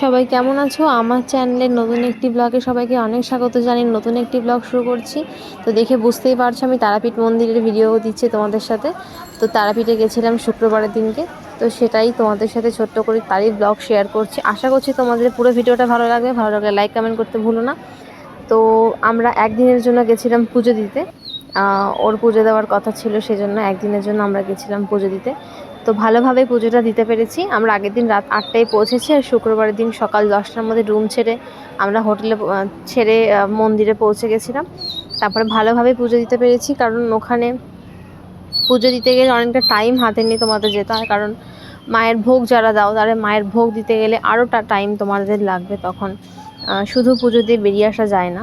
সবাই কেমন আছো? আমার চ্যানেলের নতুন একটি ব্লগে সবাইকে অনেক স্বাগত জানিয়ে নতুন একটি ব্লগ শুরু করছি। তো দেখে বুঝতেই পারছো আমি তারাপীঠ মন্দিরের ভিডিও দিচ্ছি তোমাদের সাথে। তো তারাপীঠে গেছিলাম শুক্রবারের দিনকে, তো সেটাই তোমাদের সাথে ছোট্ট করে তারই ব্লগ শেয়ার করছি। আশা করছি তোমাদের পুরো ভিডিওটা ভালো লাগবে। ভালো লাগলে লাইক কমেন্ট করতে ভুলো না। তো আমরা একদিনের জন্য গেছিলাম পুজো দিতে। ওর পুজো দেওয়ার কথা ছিল, সেজন্য একদিনের জন্য আমরা গেছিলাম পুজো দিতে। তো ভালোভাবে পুজোটা দিতে পেরেছি। আমরা আগের দিন রাত 8টায় পৌঁছেছি, আর শুক্রবারের দিন সকাল 10টার মধ্যে রুম ছেড়ে আমরা হোটেলে ছেড়ে মন্দিরে পৌঁছে গেছিলাম। তারপরে ভালোভাবে পুজো দিতে পেরেছি, কারণ ওখানে পুজো দিতে গেলে অনেকটা টাইম হাতে নিয়ে তোমাদের যেতে হয়। কারণ মায়ের ভোগ যারা দাও তারা মায়ের ভোগ দিতে গেলে আরও টাইম তোমাদের লাগবে। তখন শুধু পুজো দিয়ে বেরিয়ে আসা যায় না।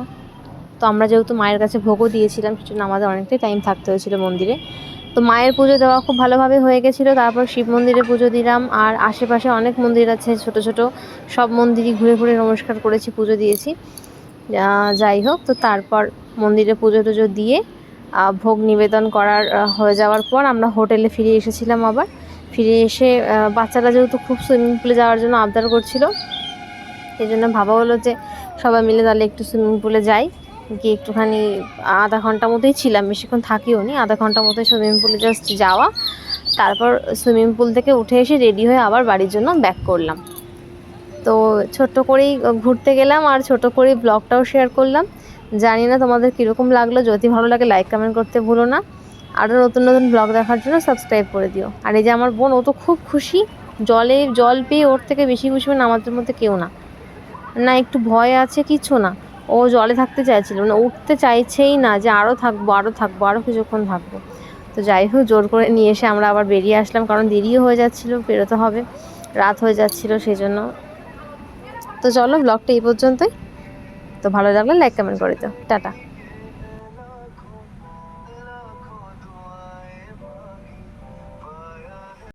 তো আমরা যেহেতু মায়ের কাছে ভোগও দিয়েছিলাম, সেজন্য আমাদের অনেকটাই টাইম থাকতে হয়েছিল মন্দিরে। তো মায়ের পুজো দেওয়া খুব ভালোভাবে হয়ে গেছিলো। তারপর শিব মন্দিরে পুজো দিলাম, আর আশেপাশে অনেক মন্দির আছে ছোট ছোট, সব মন্দিরই ঘুরে ঘুরে নমস্কার করেছি, পুজো দিয়েছি। যাই হোক, তো তারপর মন্দিরে পুজো টুজো দিয়ে ভোগ নিবেদন করার হয়ে যাওয়ার পর আমরা হোটেলে ফিরে এসেছিলাম। আবার ফিরে এসে বাচ্চারা যেহেতু খুব সুইমিং পুলে যাওয়ার জন্য আবদার করছিল, সেই জন্য ভাবা হলো যে সবাই মিলে তাহলে একটু সুইমিং পুলে যাই। গিয়ে একটুখানি আধা ঘন্টা মতোই ছিলাম, বেশিক্ষণ থাকিও নি, আধা ঘন্টা মতোই সুইমিং পুলে জাস্ট যাওয়া। তারপর সুইমিং পুল থেকে উঠে এসে রেডি হয়ে আবার বাড়ির জন্য ব্যাক করলাম। তো ছোট্ট করেই ঘুরতে গেলাম, আর ছোট করেই ব্লগটাও শেয়ার করলাম। জানি না তোমাদের কীরকম লাগলো। যদি ভালো লাগে লাইক কমেন্ট করতে ভুলো না। আরও নতুন নতুন ব্লগ দেখার জন্য সাবস্ক্রাইব করে দিও। আর এই যে আমার বোন, ও তো খুব খুশি। জল পেয়ে ওর থেকে বেশি খুশি মানে আমাদের মধ্যে কেউ না। না একটু ভয় আছে, কিছু না। ও জলে থাকতে চাইছিল, মানে উঠতে চাইছেই না, যে আরও থাকবো আরও থাকবো আরও কিছুক্ষণ থাকবো। তো যাই হোক, জোর করে নিয়ে এসে আমরা আবার বেরিয়ে আসলাম, কারণ দেরিও হয়ে যাচ্ছিলো, বেরোতে হবে, রাত হয়ে যাচ্ছিলো সেই জন্য। তো চলো, ব্লগটা এই পর্যন্তই। তো ভালো লাগলে লাইক কমেন্ট করে দাও। টাটা।